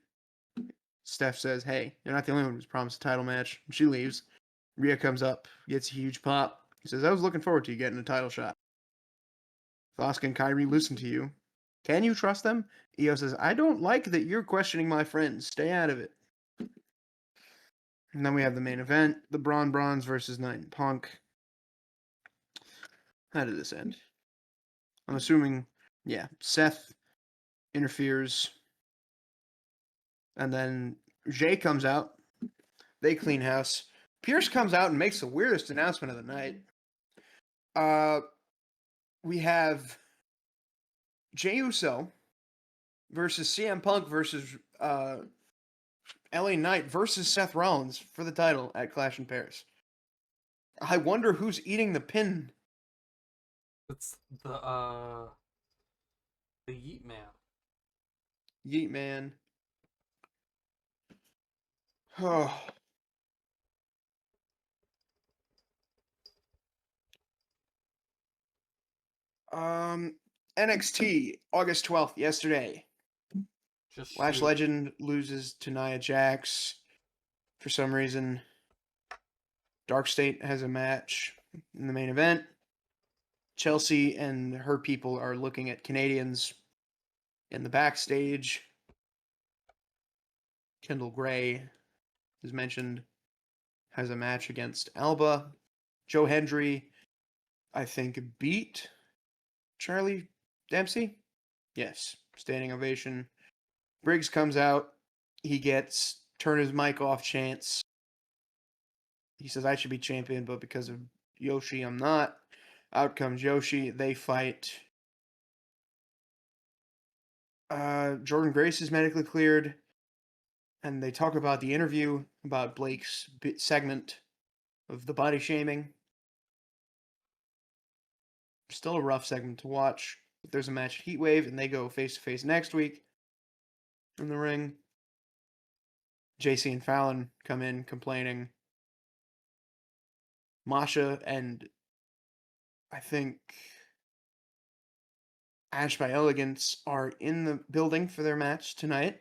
Steph says, "Hey, you're not the only one who's promised a title match." And she leaves. Rhea comes up, gets a huge pop. He says, "I was looking forward to you getting a title shot. If Asuka and Kyrie listen to you, can you trust them?" Io says, "I don't like that you're questioning my friends. Stay out of it." And then we have the main event, the Braun Bronze versus Knight and Punk. How did this end? I'm assuming, yeah, Seth interferes, and then Jay comes out. They clean house. Pierce comes out and makes the weirdest announcement of the night. Uh, we have Jey Uso versus CM Punk versus LA Knight versus Seth Rollins for the title at Clash in Paris. I wonder who's eating the pin. It's the Yeet Man. Yeet man. Oh. Um, NXT August 12th, yesterday. Just Lash shoot. Legend loses to Nia Jax for some reason. Dark State has a match in the main event. Chelsea and her people are looking at Canadians in the backstage. Kendall Gray, as mentioned, has a match against Alba. Joe Hendry, I think, beat Charlie Dempsey. Yes, standing ovation. Briggs comes out. He gets turn his mic off chance. He says, I should be champion, but because of Yoshi, I'm not. Out comes Yoshi. They fight. Jordan Grace is medically cleared. And they talk about the interview, about Blake's segment of the body shaming. Still a rough segment to watch. But there's a match at Heatwave, and they go face to face next week in the ring. JC and Fallon come in complaining. Masha and I think Ash by Elegance are in the building for their match tonight.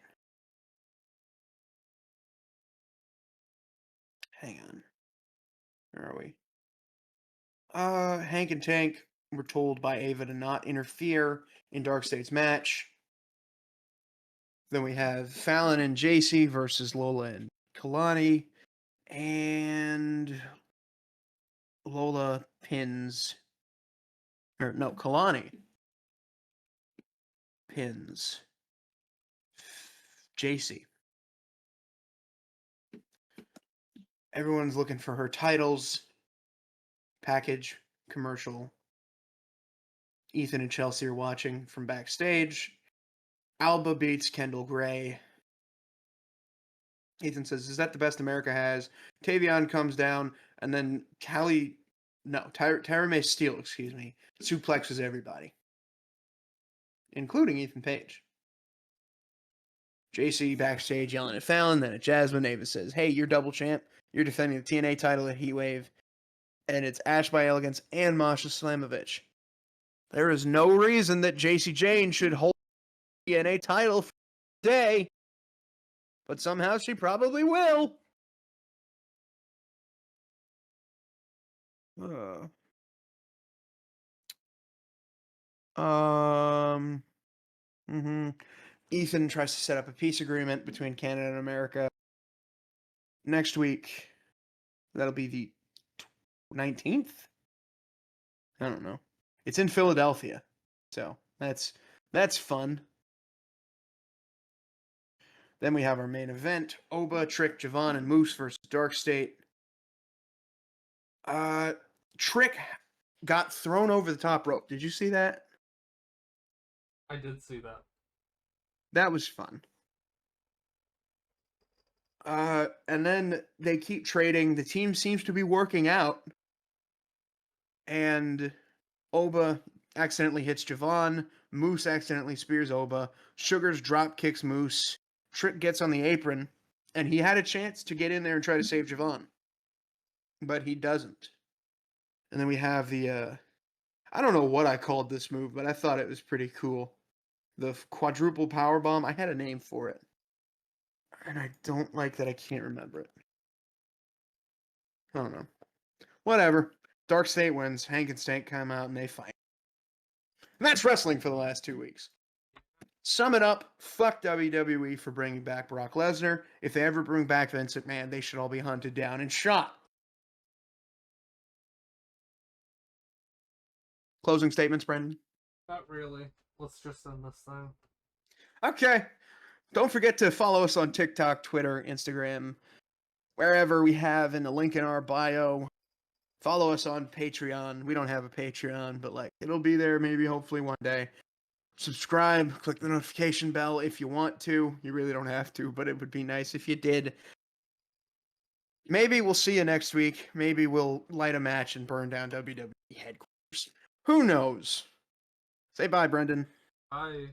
Hang on. Where are we? Hank and Tank were told by Ava to not interfere in Darkstate's match. Then we have Fallon and JC versus Lola and Kalani. And Lola pins. Or no, Kalani pins JC. Everyone's looking for her titles. Package, commercial. Ethan and Chelsea are watching from backstage. Alba beats Kendall Gray. Ethan says, is that the best America has? Tavion comes down, and then Tyra May Steele, suplexes everybody, including Ethan Page. JC backstage yelling at Fallon, then at Jasmine. Ava says, hey, you're double champ. You're defending the TNA title at Heatwave. And it's Ash by Elegance and Masha Slamovich. There is no reason that JC Jane should hold the TNA title for a day, but somehow she probably will. Ethan tries to set up a peace agreement between Canada and America. Next week, that'll be the 19th? I don't know. It's in Philadelphia. So, that's fun. Then we have our main event, Oba, Trick, Javon, and Moose versus Dark State. Trick got thrown over the top rope. Did you see that? I did see that. That was fun. And then they keep trading. The team seems to be working out. And Oba accidentally hits Javon. Moose accidentally spears Oba. Sugars drop kicks Moose. Trick gets on the apron. And he had a chance to get in there and try to save Javon. But he doesn't. And then we have the, I don't know what I called this move, but I thought it was pretty cool. The quadruple power bomb. I had a name for it. And I don't like that I can't remember it. I don't know. Whatever. Dark State wins. Hank and Stank come out and they fight. And that's wrestling for the last 2 weeks. Sum it up. Fuck WWE for bringing back Brock Lesnar. If they ever bring back Vince McMahon, they should all be hunted down and shot. Closing statements, Brendan? Not really. Let's just end this thing. Okay. Don't forget to follow us on TikTok, Twitter, Instagram, wherever we have in the link in our bio. Follow us on Patreon. We don't have a Patreon, but it'll be there maybe hopefully one day. Subscribe, click the notification bell if you want to. You really don't have to, but it would be nice if you did. Maybe we'll see you next week. Maybe we'll light a match and burn down WWE headquarters. Who knows? Say bye, Brendan. I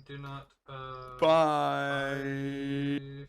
do not. Bye. Bye.